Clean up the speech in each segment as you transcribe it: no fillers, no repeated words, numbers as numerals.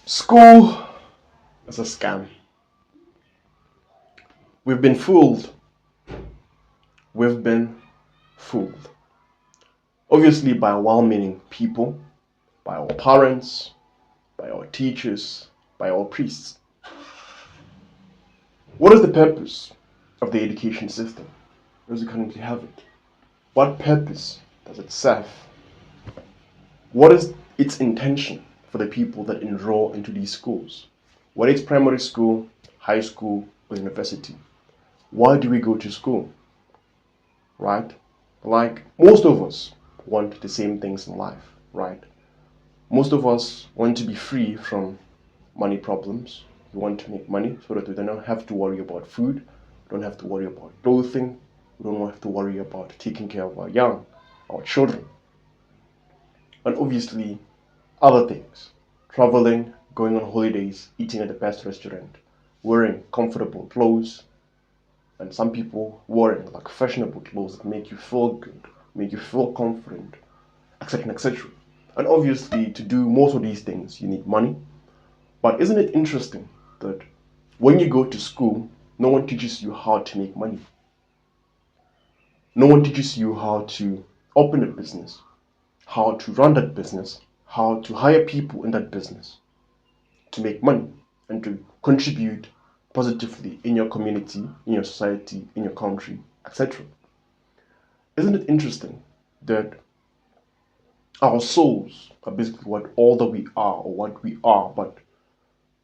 School is a scam. We've been fooled. We've been fooled. Obviously, by well meaning people, by our parents, by our teachers, by our priests. What is the purpose of the education system as we currently have it? What purpose does it serve? What is its intention for the people that enroll into these schools? Whether it's primary school, high school, or university. Why do we go to school? Right? Like most of us want the same things in life, right? Most of us want to be free from money problems. We want to make money so that we don't have to worry about food, we don't have to worry about clothing, we don't have to worry about taking care of our young, our children, and obviously other things. Traveling, going on holidays, eating at the best restaurant, wearing comfortable clothes, and some people wearing like fashionable clothes that make you feel good, make you feel confident, etc. etc. And obviously, to do most of these things, you need money. But isn't it interesting that when you go to school, no one teaches you how to make money? No one teaches you how to open a business, how to run that business, how to hire people in that business to make money and to contribute positively in your community, in your society, in your country, etc. Isn't it interesting that our souls are basically what all that we are or what we are, but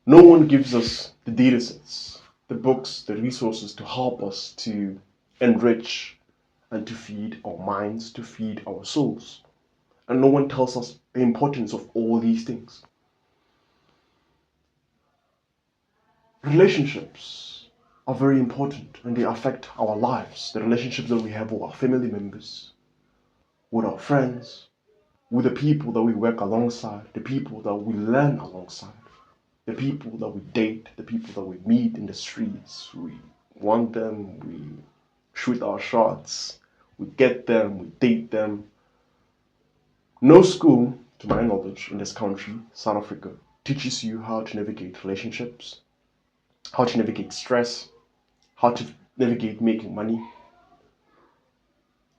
no one gives us the data sets, the books, the resources to help us to enrich and to feed our minds, to feed our souls. And no one tells us the importance of all these things. Relationships are very important and they affect our lives. The relationships that we have with our family members, with our friends, with the people that we work alongside, the people that we learn alongside, the people that we date, the people that we meet in the streets. We want them, we shoot our shots, we get them, we date them. No school, to my knowledge, in this country, South Africa, teaches you how to navigate relationships, how to navigate stress, how to navigate making money,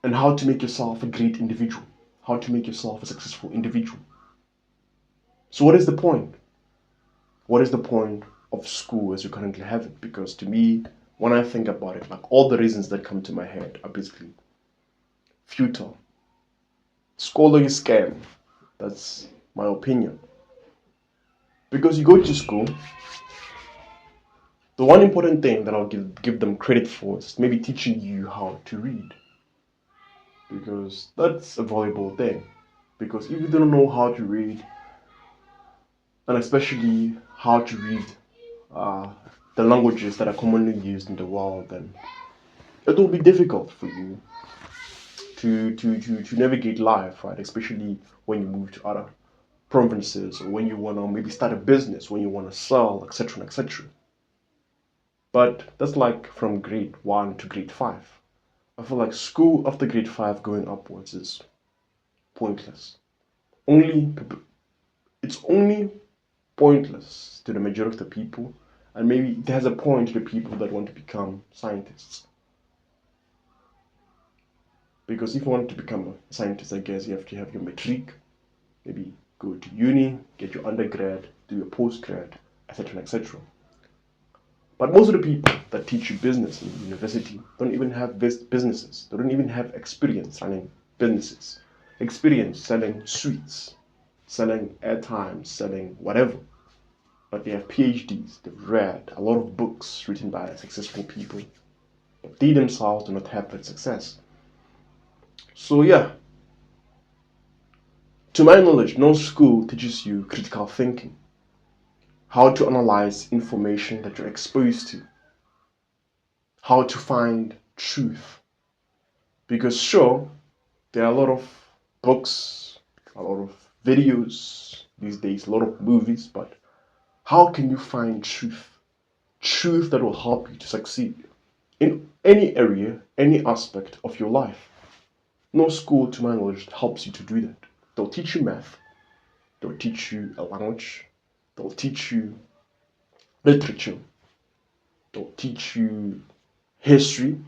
and how to make yourself a great individual, how to make yourself a successful individual. So, what is the point? What is the point of school as you currently have it? Because to me, when I think about it, like all the reasons that come to my head are basically futile. Scholarly scam. That's my opinion. Because you go to school, the one important thing that I'll give them credit for is maybe teaching you how to read. Because that's a valuable thing. Because if you don't know how to read, and especially how to read uh, the languages that are commonly used in the world, then it will be difficult for you to navigate life, right? Especially when you move to other provinces or when you want to maybe start a business, when you want to sell, etc. etc. But that's like from grade 1 to grade 5. I feel like school after grade 5 going upwards is pointless. Only it's only pointless to the majority of the people, and maybe it has a point to the people that want to become scientists. Because if you want to become a scientist, I guess you have to have your matric, maybe go to uni, get your undergrad, do your postgrad, etc. etc. But most of the people that teach you business in university don't even have businesses. They don't even have experience running businesses, experience selling sweets, selling airtime, selling whatever. But they have PhDs, they've read a lot of books written by successful people, but they themselves do not have that success. So, yeah, to my knowledge, no school teaches you critical thinking, how to analyze information that you're exposed to, how to find truth. Because, sure, there are a lot of books, a lot of videos these days, a lot of movies, but how can you find truth? Truth that will help you to succeed in any area, any aspect of your life. No school, to my knowledge, helps you to do that. They'll teach you math, they'll teach you a language, They'll teach you literature. They'll teach you history,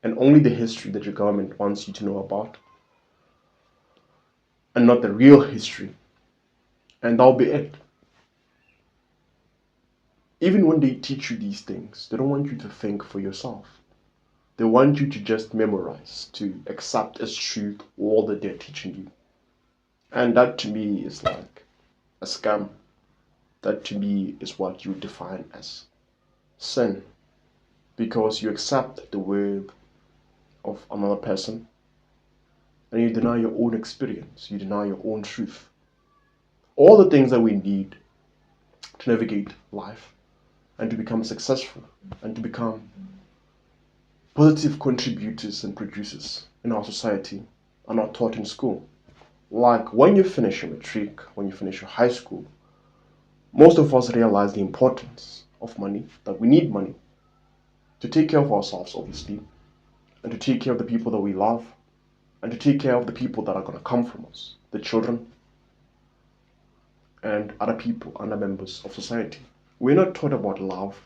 and only the history that your government wants you to know about, and not the real history. And that'll be it. Even when they teach you these things, they don't want you to think for yourself. They want you to just memorize, to accept as truth all that they're teaching you. And that to me is like a scam. That to me is what you define as sin. Because you accept the word of another person and you deny your own experience, you deny your own truth. All the things that we need to navigate life and to become successful and to become positive contributors and producers in our society are not taught in school. Like when you finish your matric, when you finish your high school, most of us realize the importance of money, that we need money to take care of ourselves, obviously, and to take care of the people that we love, and to take care of the people that are going to come from us, the children, and other people, other members of society. We're not taught about love,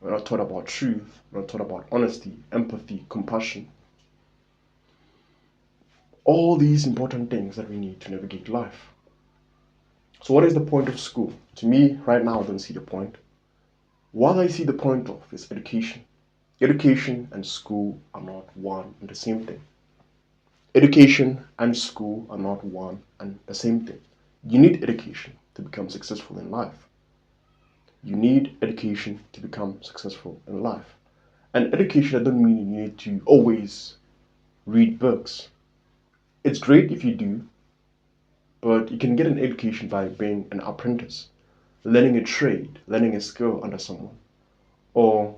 we're not taught about truth, we're not taught about honesty, empathy, compassion. All these important things that we need to navigate life. So what is the point of school? To me, right now, I don't see the point. What I see the point of is education. Education and school are not one and the same thing. Education and school are not one and the same thing. You need education to become successful in life. You need education to become successful in life. And education, I don't mean you need to always read books. It's great if you do, but you can get an education by being an apprentice, learning a trade, learning a skill under someone, or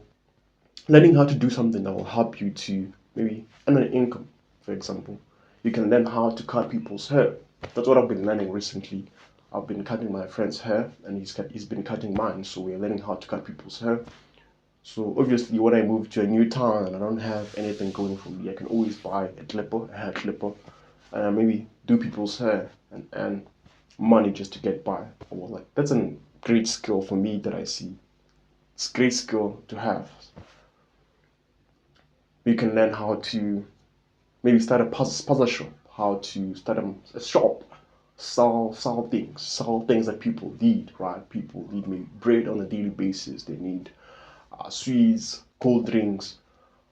learning how to do something that will help you to maybe earn an income, for example. You can learn how to cut people's hair. That's what I've been learning recently. I've been cutting my friend's hair and he's been cutting mine, so we're learning how to cut people's hair. So obviously when I move to a new town and I don't have anything going for me, I can always buy a clipper, a hair clipper, and maybe do people's hair and earn money just to get by. Or like that's a great skill for me that I see. It's a great skill to have. You can learn how to maybe start a puzzle shop, how to start a shop, sell things that people need, right? People need maybe bread on a daily basis. They need sweets, cold drinks,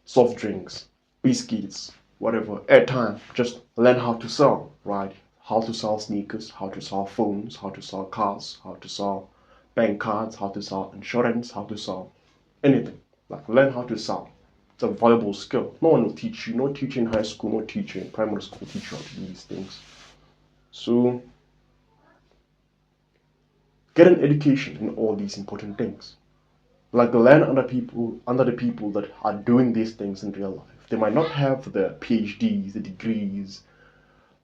soft drinks, biscuits, whatever, airtime. Just learn how to sell, right? How to sell sneakers, how to sell phones, how to sell cars, how to sell bank cards, how to sell insurance, how to sell anything. Like learn how to sell. It's a valuable skill. No one will teach you. No teacher in high school, no teacher in primary school will teach you how to do these things. So get an education in all these important things. Like learn under the people that are doing these things in real life. They might not have the PhDs, the degrees,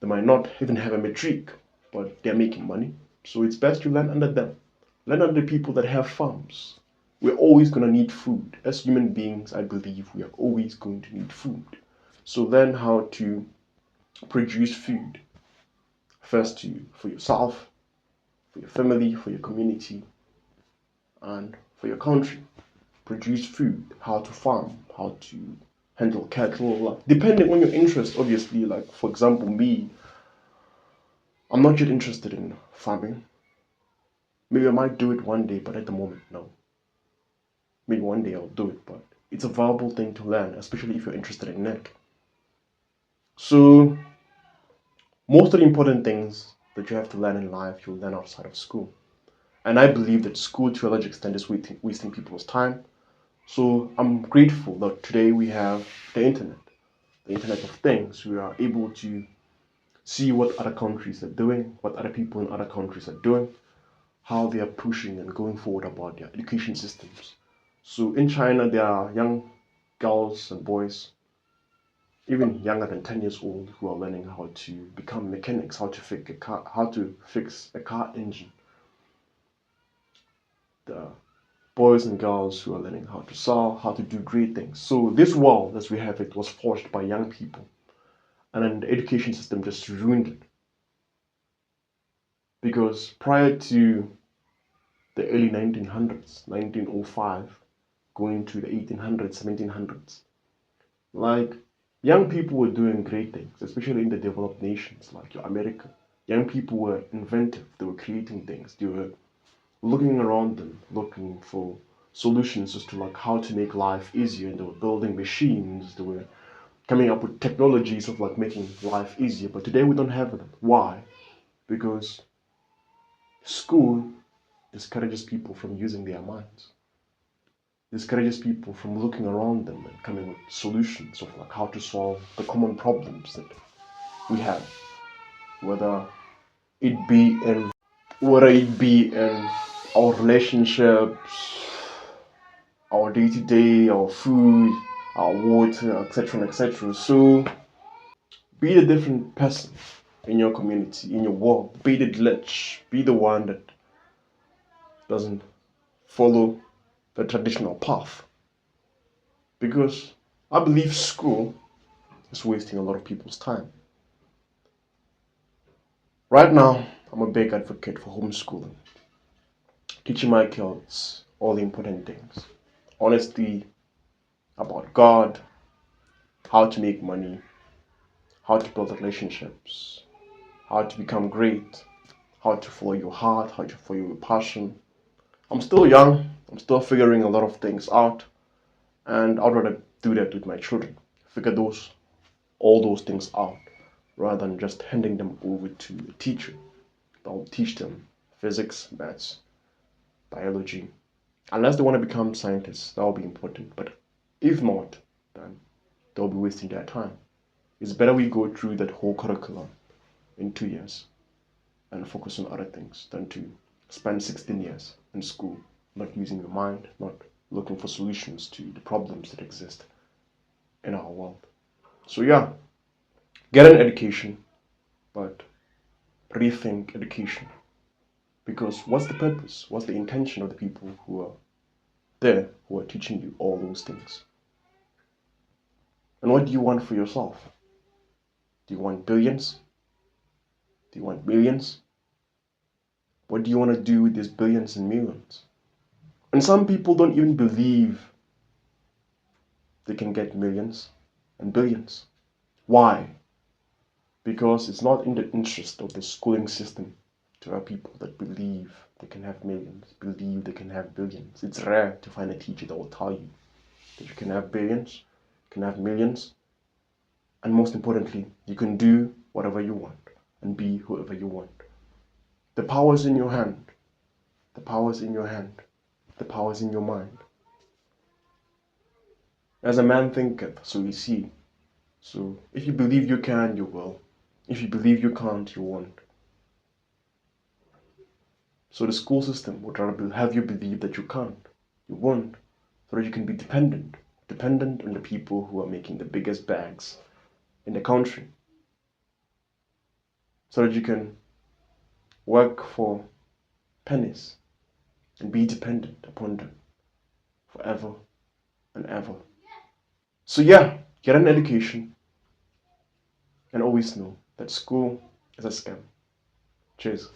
they might not even have a matric, but they're making money. So it's best you learn under them. Learn under the people that have farms. We're always going to need food. As human beings, I believe we are always going to need food. So learn how to produce food. First for yourself, for your family, for your community, and for your country. Produce food, how to farm, how to handle cattle, like, depending on your interest, obviously. Like for example, me, I'm not yet interested in farming. Maybe I might do it one day, but at the moment, no. Maybe one day I'll do it, but it's a valuable thing to learn, especially if you're interested in it. So most of the important things that you have to learn in life, you'll learn outside of school. And I believe that school, to a large extent, is wasting people's time. So I'm grateful that today we have the Internet of Things. We are able to see what other countries are doing, what other people in other countries are doing, how they are pushing and going forward about their education systems. So in China, there are young girls and boys, even younger than 10 years old, who are learning how to become mechanics, how to fix a car engine. The boys and girls who are learning how to sew, how to do great things. So this world, as we have it, was forged by young people. And then the education system just ruined it. Because prior to the early 1900s, 1905, going to the 1800s, 1700s. Like, young people were doing great things, especially in the developed nations like your America. Young people were inventive, they were creating things, they were looking around them, looking for solutions as to like how to make life easier, and they were building machines, they were coming up with technologies of like making life easier. But today we don't have them. Why? Because school discourages people from using their minds, discourages people from looking around them and coming with solutions of like how to solve the common problems that we have, whether it be in our relationships, our day to day, our food, our water, etc. etc. So be the different person in your community, in your world. Be the glitch. Be the one that doesn't follow the traditional path. Because I believe school is wasting a lot of people's time. Right now, I'm a big advocate for homeschooling, teaching my kids all the important things. Honesty about God, how to make money, how to build relationships, how to become great, how to follow your heart, how to follow your passion. I'm still young, I'm still figuring a lot of things out, and I'd rather do that with my children. Figure all those things out rather than just handing them over to a teacher that will teach them physics, maths, biology. Unless they want to become scientists, that will be important. But if not, then they'll be wasting their time. It's better we go through that whole curriculum in 2 years and focus on other things than to spend 16 years in school not using your mind, not looking for solutions to the problems that exist in our world. So yeah, get an education, but rethink education. Because what's the purpose? What's the intention of the people who are there, who are teaching you all those things? And what do you want for yourself? Do you want billions? Do you want millions? What do you want to do with these billions and millions? And some people don't even believe they can get millions and billions. Why? Because it's not in the interest of the schooling system to have people that believe they can have millions, believe they can have billions. It's rare to find a teacher that will tell you that you can have billions, you can have millions, and most importantly, you can do whatever you want and be whoever you want. The power is in your hand. The power is in your hand. The power is in your mind. As a man thinketh, so he see. So if you believe you can, you will. If you believe you can't, you won't. So the school system would rather have you believe that you can't, you won't, so that you can be dependent on the people who are making the biggest bags in the country, so that you can work for pennies and be dependent upon them forever and ever. So yeah, get an education and always know that school is a scam. Cheers.